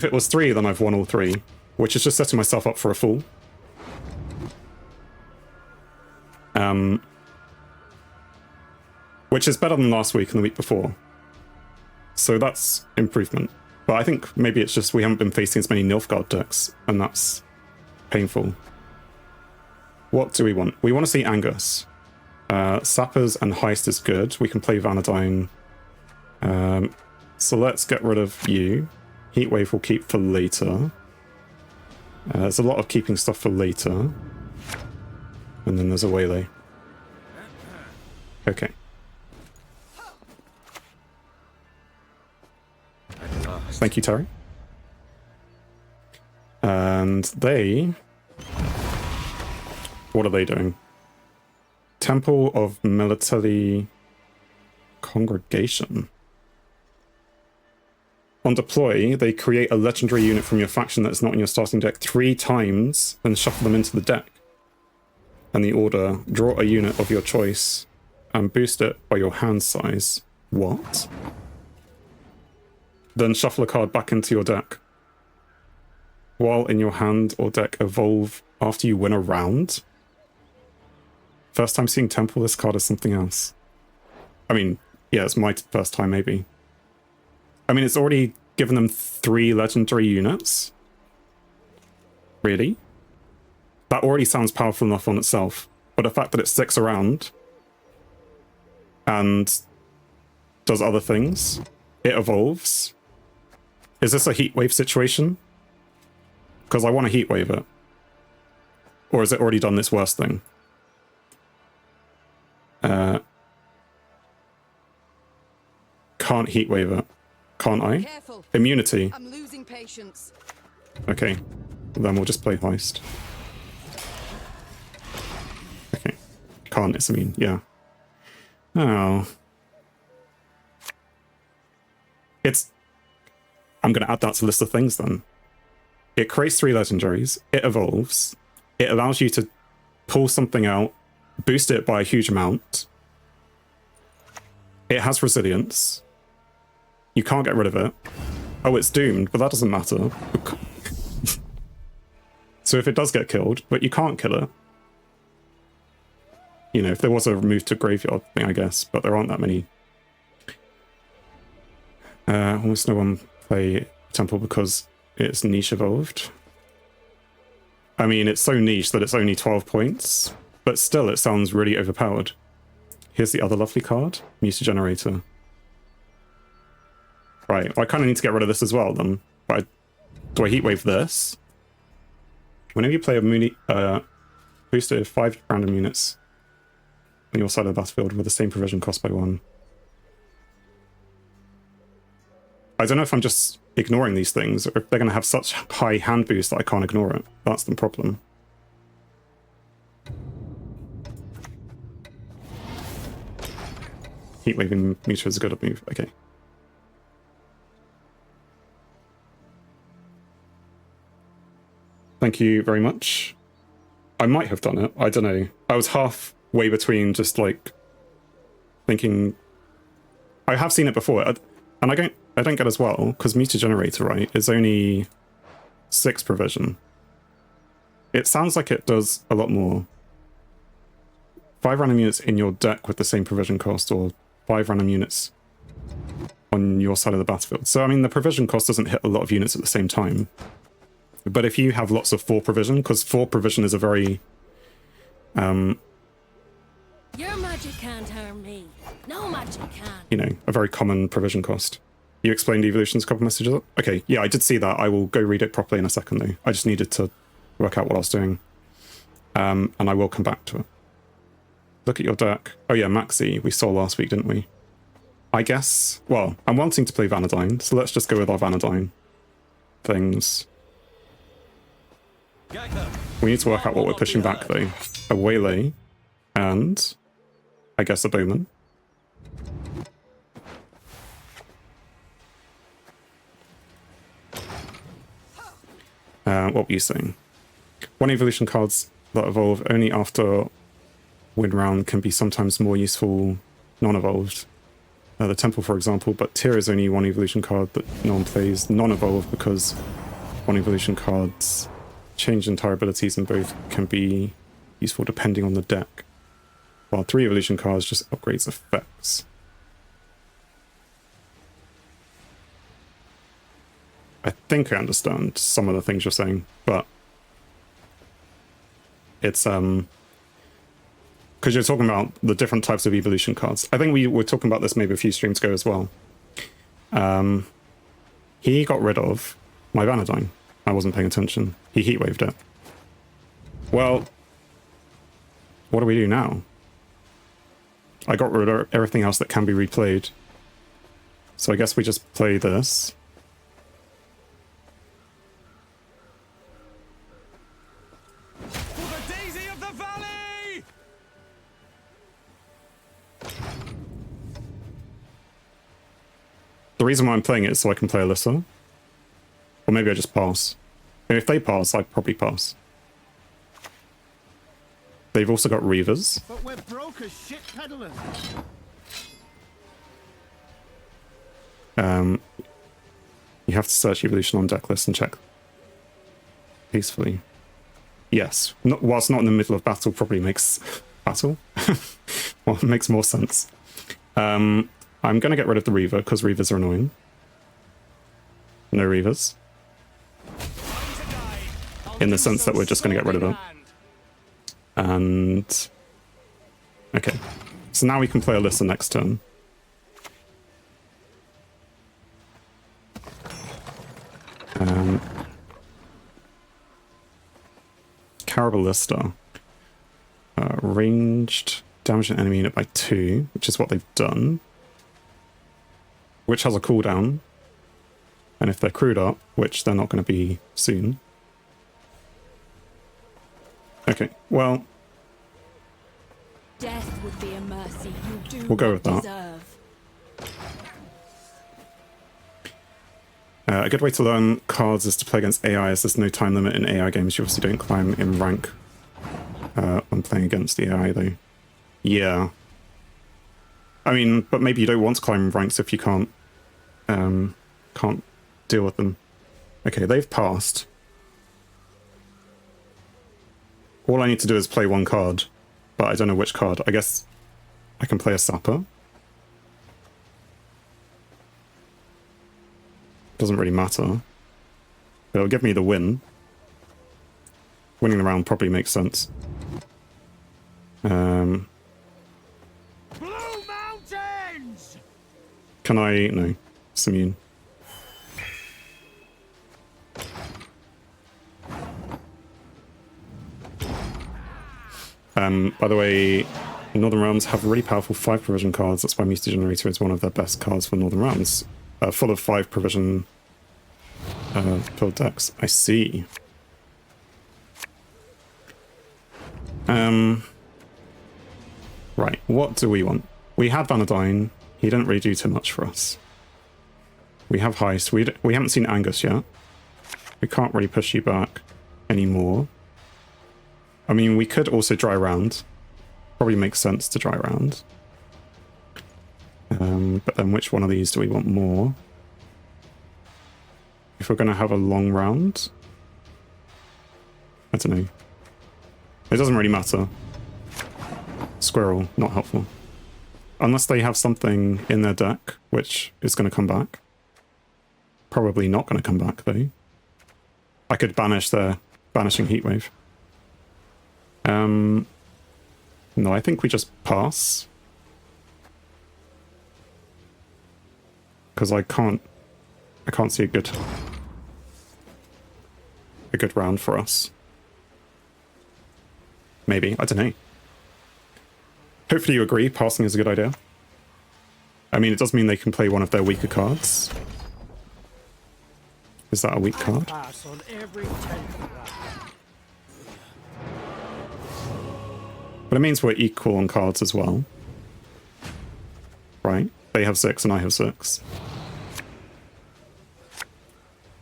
If it was 3, then I've won all 3, which is just setting myself up for a fall. Which is better than last week and the week before. So that's improvement. But I think maybe it's just we haven't been facing as many Nilfgaard decks, and that's painful. What do we want? We want to see Angus. Sappers and Heist is good. We can play Vanadine. So let's get rid of you. Heatwave we'll keep for later. There's a lot of keeping stuff for later. And then there's a Waylay. Okay. Thank you, Terry. And they... What are they doing? Temple of Military Congregation. On deploy, they create a legendary unit from your faction that is not in your starting deck 3 times and shuffle them into the deck. And the order, draw a unit of your choice and boost it by your hand size. What? Then shuffle a card back into your deck. While in your hand or deck, evolve after you win a round. First time seeing Temple, this card is something else. I mean, yeah, it's my first time maybe. I mean, it's already given them 3 legendary units. Really? That already sounds powerful enough on itself. But the fact that it sticks around and does other things, it evolves. Is this a heatwave situation? Because I want to heatwave it. Or has it already done this worst thing? Can't heatwave it. Can't I? Careful. Immunity. I'm losing patience. Okay. Then we'll just play Heist. Okay. Can't, it's immune. Yeah. Oh. It's... I'm going to add that to the list of things then. It creates 3 legendaries. It evolves. It allows you to pull something out, boost it by a huge amount. It has resilience. You can't get rid of it. Oh, it's doomed, but that doesn't matter. So if it does get killed, but you can't kill it. You know, if there was a move to graveyard thing, I guess, but there aren't that many. Almost no one play Temple because it's niche evolved. I mean, it's so niche that it's only 12 points, but still it sounds really overpowered. Here's the other lovely card, Musa Generator. Right, well, I kind of need to get rid of this as well then. But do I heatwave this? Whenever you play a booster 5 random units on your side of the battlefield with the same provision cost by 1. I don't know if I'm just ignoring these things, or if they're going to have such high hand boost that I can't ignore it. That's the problem. Heatwaving meter is a good move. Okay. Thank you very much. I might have done it. I don't know. I was halfway between just like thinking. I have seen it before, and I don't get as well because meter generator, right, is only 6 provision. It sounds like it does a lot more. 5 random units in your deck with the same provision cost, or 5 random units on your side of the battlefield. So I mean, the provision cost doesn't hit a lot of units at the same time. But if you have lots of 4 provision, because 4 provision is a very Your magic can't harm me. No magic can. You know, a very common provision cost. You explained evolutions a couple messages up? Okay, yeah, I did see that. I will go read it properly in a second though. I just needed to work out what I was doing. And I will come back to it. Look at your deck. Oh yeah, Maxi, we saw last week, didn't we? I guess, well, I'm wanting to play Vanadine, so let's just go with our Vanadine things. We need to work out what we're pushing back though. A Waylay and I guess a Bowman. What were you saying? 1 evolution cards that evolve only after win round can be sometimes more useful non-evolved. the Temple, for example, but Tyr is only one evolution card that no one plays. Non-evolve because one evolution cards change entire abilities and both can be useful depending on the deck. While 3 evolution cards just upgrades effects. I think I understand some of the things you're saying, but it's because you're talking about the different types of evolution cards. I think we were talking about this maybe a few streams ago as well. He got rid of my Vanadine. I wasn't paying attention. He heatwaved it. Well, what do we do now? I got rid of everything else that can be replayed. So I guess we just play this. For the Daisy of the Valley! The reason why I'm playing it is so I can play Alyssa. Or maybe I just pass. And if they pass, I'd probably pass. They've also got Reavers. But we're broke as shit peddlers. You have to search evolution on deck list and check peacefully. Yes, whilst not in the middle of battle probably makes battle. Well, it makes more sense. I'm going to get rid of the Reaver because Reavers are annoying. No Reavers. In the sense that we're just going to get rid of them. And okay, so now we can play Alyssa next turn. Carabalista. Ranged, damage an enemy unit by 2, which is what they've done. Which has a cooldown. And if they're crewed up, which they're not going to be soon. Okay, well... Death would be a mercy you do We'll go not with that. deserve. A good way to learn cards is to play against AI, as there's no time limit in AI games. You obviously don't climb in rank when playing against the AI, though. Yeah. I mean, but maybe you don't want to climb ranks if you can't deal with them. Okay, they've passed. All I need to do is play one card, but I don't know which card. I guess I can play a Sapper. Doesn't really matter. It'll give me the win. Winning the round probably makes sense. Blue Mountains! Can I? No. It's immune. By the way, Northern Realms have really powerful 5 provision cards. That's why Meteor Generator is one of their best cards for Northern Realms. Full of 5 provision build decks. I see. Right, what do we want? We had Vanadine. He didn't really do too much for us. We have Heist. We haven't seen Angus yet. We can't really push you back anymore. I mean, we could also dry round. Probably makes sense to dry round. But then which one of these do we want more? If we're going to have a long round? I don't know. It doesn't really matter. Squirrel, not helpful. Unless they have something in their deck, which is going to come back. Probably not going to come back, though. I could banish their Banishing Heatwave. No, I think we just pass. Because I can't see a good round for us. Maybe, I don't know. Hopefully you agree, passing is a good idea. I mean, it does mean they can play one of their weaker cards. Is that a weak card? Pass on every 10th of that. But it means we're equal on cards as well. Right? They have 6 and I have 6.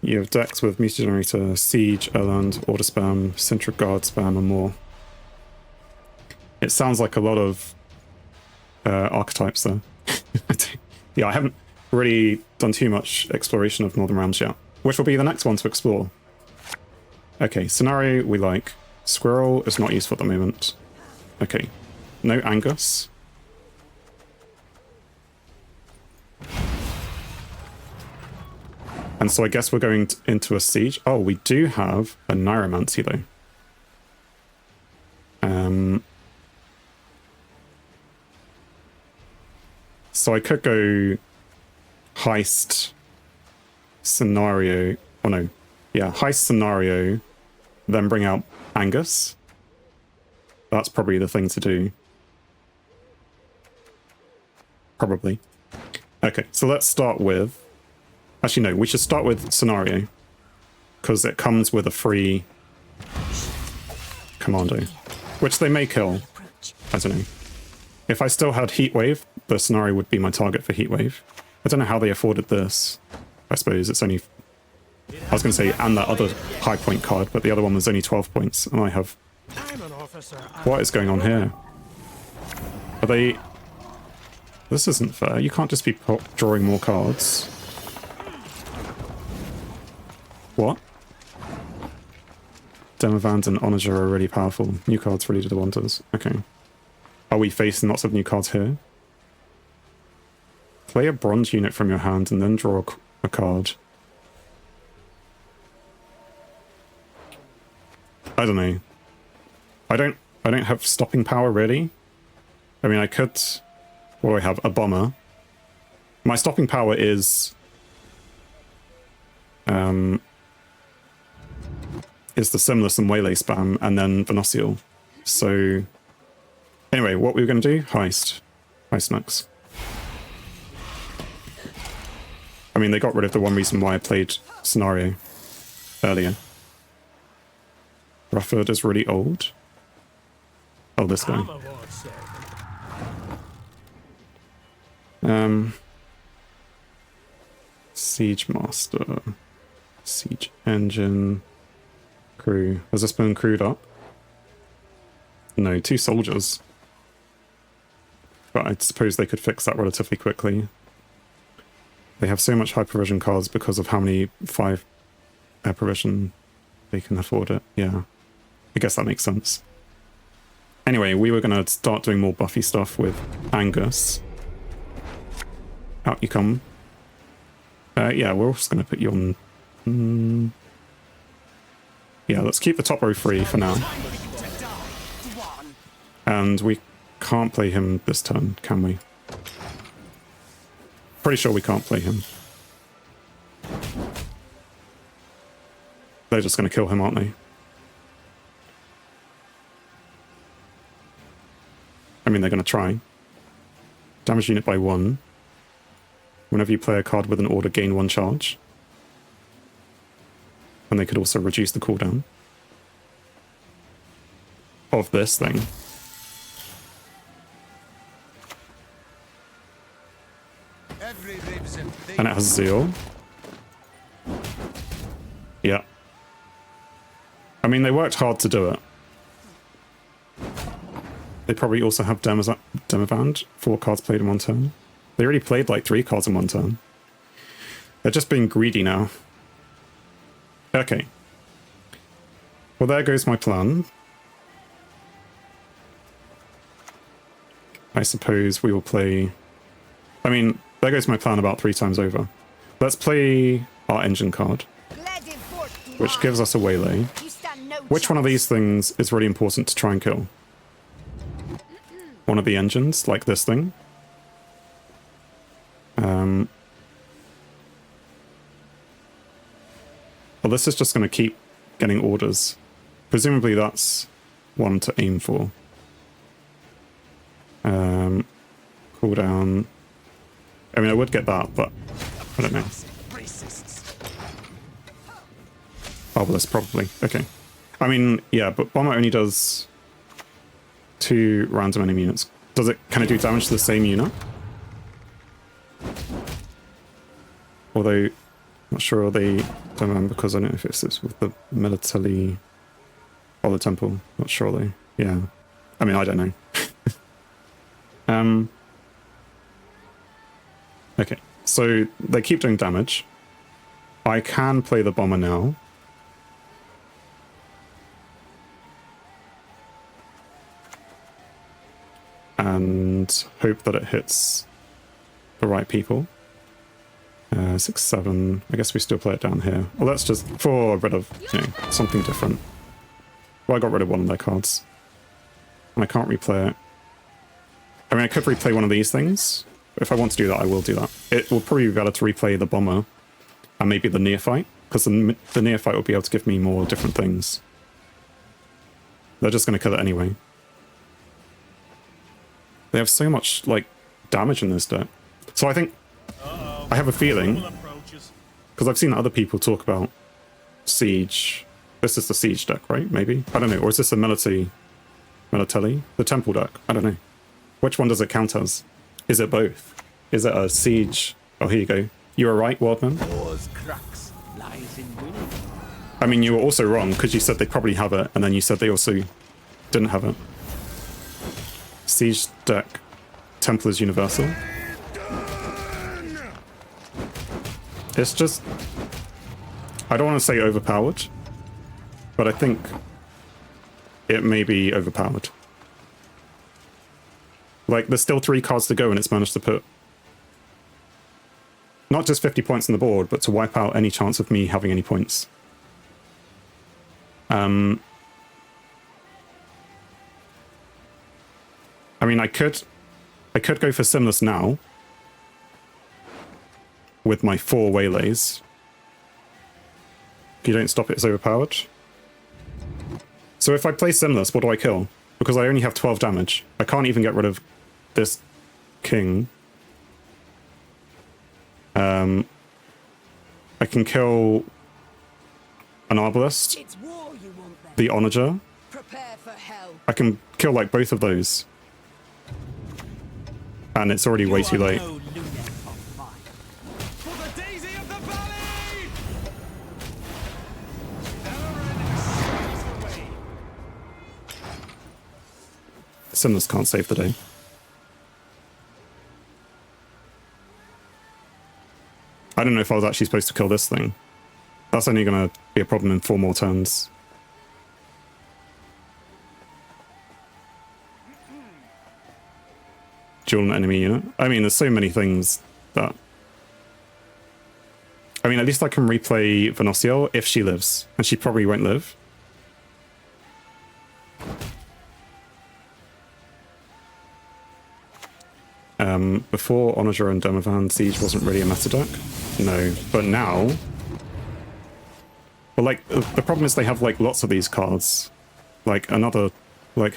You have decks with Meteor Generator, Siege, Erland, Order Spam, Sintra Guard Spam, and more. It sounds like a lot of archetypes there. Yeah, I haven't really done too much exploration of Northern Realms yet, which will be the next one to explore. Okay, scenario we like. Squirrel is not useful at the moment. Okay, no Angus. And so I guess we're going into a siege. Oh, we do have a Neuromancy though. So I could go heist scenario. Oh no, yeah, heist scenario, then bring out Angus. That's probably the thing to do. Probably. Okay, so let's start with... Actually, no, we should start with scenario, because it comes with a free commando, which they may kill. I don't know. If I still had Heatwave, the scenario would be my target for Heatwave. I don't know how they afforded this. I suppose it's only... I was going to say, and that other high point card, but the other one was only 12 points, and I have... What is going on here? Are they... This isn't fair. You can't just be drawing more cards. What? Demavand and Onager are really powerful. New cards really do the wonders. Okay. Are we facing lots of new cards here? Play a bronze unit from your hand and then draw a card. I don't know. I don't have stopping power really. I mean I could... What do I have? A bomber. My stopping power is the Simulus and Waylay spam, and then Venosial. So, anyway, what we were going to do? Heist. Heist next. I mean, they got rid of the one reason why I played Scenario earlier. Rufford is really old. Oh, this guy. Siege Master. Siege Engine. Crew. Has this been crewed up? No, 2 soldiers. But I suppose they could fix that relatively quickly. They have so much high provision cards because of how many 5 air provision they can afford it. Yeah, I guess that makes sense. Anyway, we were going to start doing more buffy stuff with Angus. Out you come. Yeah, we're just going to put you on... Yeah, let's keep the top row free for now. And we can't play him this turn, can we? Pretty sure we can't play him. They're just going to kill him, aren't they? I mean, they're going to try. Damage unit by 1. Whenever you play a card with an order, gain 1 charge. And they could also reduce the cooldown of this thing. And it has Zeal. Yeah. I mean, they worked hard to do it. They probably also have Demavand. 4 cards played in 1 turn. They already played like 3 cards in 1 turn. They're just being greedy now. Okay. Well, there goes my plan. I suppose we will play... I mean, there goes my plan about 3 times over. Let's play our engine card, which gives us a Waylay. Which one of these things is really important to try and kill? One of the engines, like this thing. Well, this is just going to keep getting orders. Presumably that's one to aim for. Cooldown. I mean, I would get that, but I don't know. Obelisk, probably. Okay. I mean, yeah, but Bomber only does 2 random enemy units. Can it do damage to the same unit? Although, not sure they don't remember because I don't know if it's with the military or the temple. Not sure though. Yeah. I mean, I don't know. Okay, so they keep doing damage. I can play the bomber now. And hope that it hits the right people. 6, 7. I guess we still play it down here. Well, let's just for rid of, you know, something different. Well, I got rid of one of their cards. And I can't replay it. I mean, I could replay one of these things. If I want to do that, I will do that. It will probably be better to replay the bomber and maybe the neophyte, because the neophyte will be able to give me more different things. They're just going to kill it anyway. They have so much, like, damage in this deck. So I think, I have a feeling, because I've seen other people talk about Siege. This is the Siege deck, right? Maybe? I don't know. Or is this a Military? The Temple deck? I don't know. Which one does it count as? Is it both? Is it a Siege? Oh, here you go. You were right, Wildman. I mean, you were also wrong, because you said they probably have it, and then you said they also didn't have it. Siege deck, Temple is universal. It's just, I don't want to say overpowered, but I think it may be overpowered. Like, there's still 3 cards to go and it's managed to put not just 50 points on the board, but to wipe out any chance of me having any points. I mean, I could go for Simless now with my 4 Waylays. If you don't stop it, it's overpowered. So if I play Simless, what do I kill? Because I only have 12 damage. I can't even get rid of this king. I can kill an Arbalist, It's war you want then. the Onager. Prepare for hell. I can kill like both of those. And it's already way too late. For the daisy of the valley! Simless can't save the day. I don't know if I was actually supposed to kill this thing. That's only going to be a problem in 4 more turns. Duel an enemy unit. I mean, there's so many things that... I mean, at least I can replay Venosiel if she lives. And she probably won't live. Before Onager and Donovan, Siege wasn't really a meta deck. No, but now... Well, like, the problem is they have, like, lots of these cards. Like, another... Like,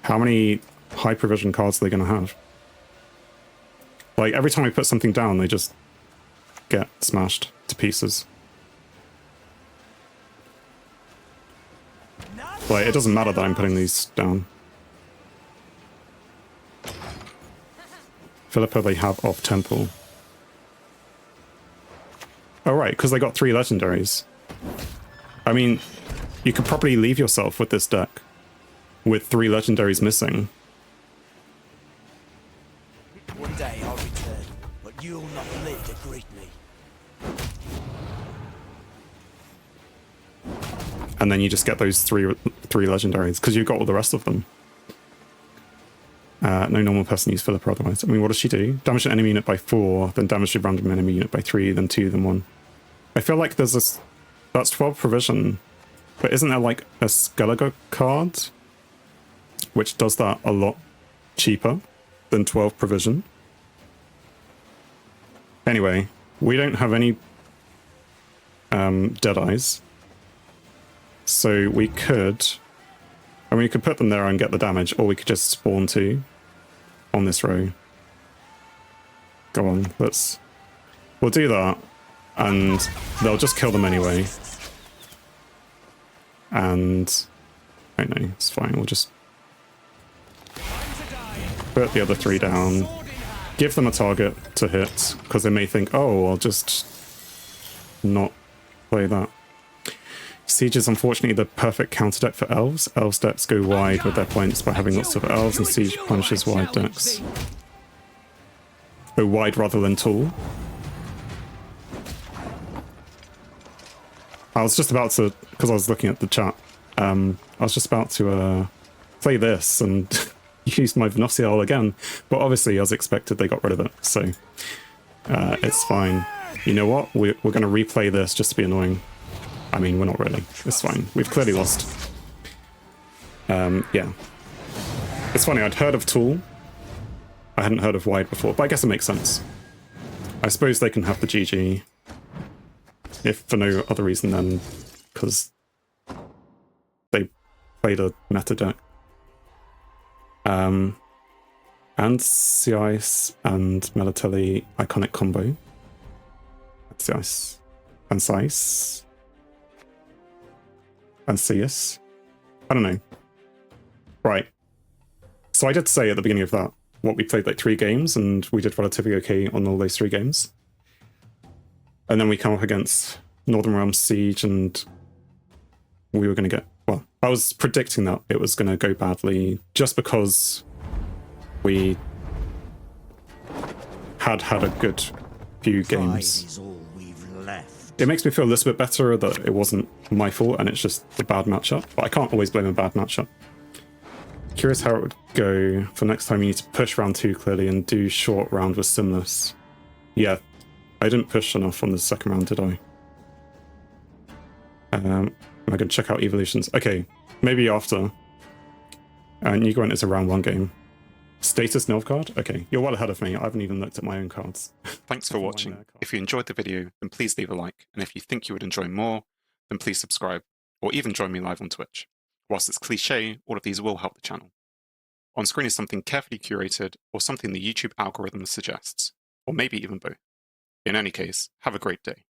how many high provision cards are they going to have? Like, every time I put something down, they just get smashed to pieces. Like, it doesn't matter that I'm putting these down. Philippa they have off Temple. Oh right, because they got 3 legendaries. I mean, you could probably leave yourself with this deck. With 3 legendaries missing. One day I'll return, but you'll not live to greet me. And then you just get those three legendaries, because you've got all the rest of them. No normal person use Philippa otherwise. I mean, what does she do? Damage an enemy unit by 4, then damage a random enemy unit by 3, then 2, then 1. I feel like there's this... That's 12 provision. But isn't there like a Skellige card? Which does that a lot cheaper than 12 provision. Anyway, we don't have any Deadeyes. So we could... I mean, we could put them there and get the damage, or we could just spawn 2 on this row. Go on, we'll do that, and they'll just kill them anyway. And I don't know, it's fine. We'll just put the other 3 down, give them a target to hit, because they may think, oh, I'll just not play that. Siege is unfortunately the perfect counter deck for elves. Elves decks go wide with their points by having lots of elves, and Siege punishes wide decks. go wide rather than tall. I was just about to, because I was looking at the chat, I was just about to play this and use my Venosial again, but obviously, as expected, they got rid of it, so it's fine. You know what? We're going to replay this just to be annoying. I mean, we're not really. It's fine. We've clearly lost. Yeah. It's funny, I'd heard of Tool. I hadn't heard of Wide before, but I guess it makes sense. I suppose they can have the GG, if for no other reason than because they played a meta deck. And Scoi'atel and Melatelli iconic combo. Scoi'atel and Sai's and Seus. I don't know. Right. So I did say at the beginning of that, what we played like 3 games, and we did relatively okay on all those 3 games. And then we come up against Northern Realms Siege, and we were going to get... Well, I was predicting that it was going to go badly just because we had a good few games. Is all we've left. It makes me feel a little bit better that it wasn't my fault and it's just a bad matchup, but I can't always blame a bad matchup. Curious how it would go for next time. You need to push round 2 clearly and do short round with Simless. Yeah, I didn't push enough on the second round, did I? Am I going to check out Evolutions? Okay, maybe after. New Gwent is a round 1 game. Status Nilfgaard? Okay, you're well ahead of me. I haven't even looked at my own cards. Thanks for watching. If you enjoyed the video, then please leave a like. And if you think you would enjoy more, then please subscribe, or even join me live on Twitch. Whilst it's cliche, all of these will help the channel. On screen is something carefully curated, or something the YouTube algorithm suggests, or maybe even both. In any case, have a great day.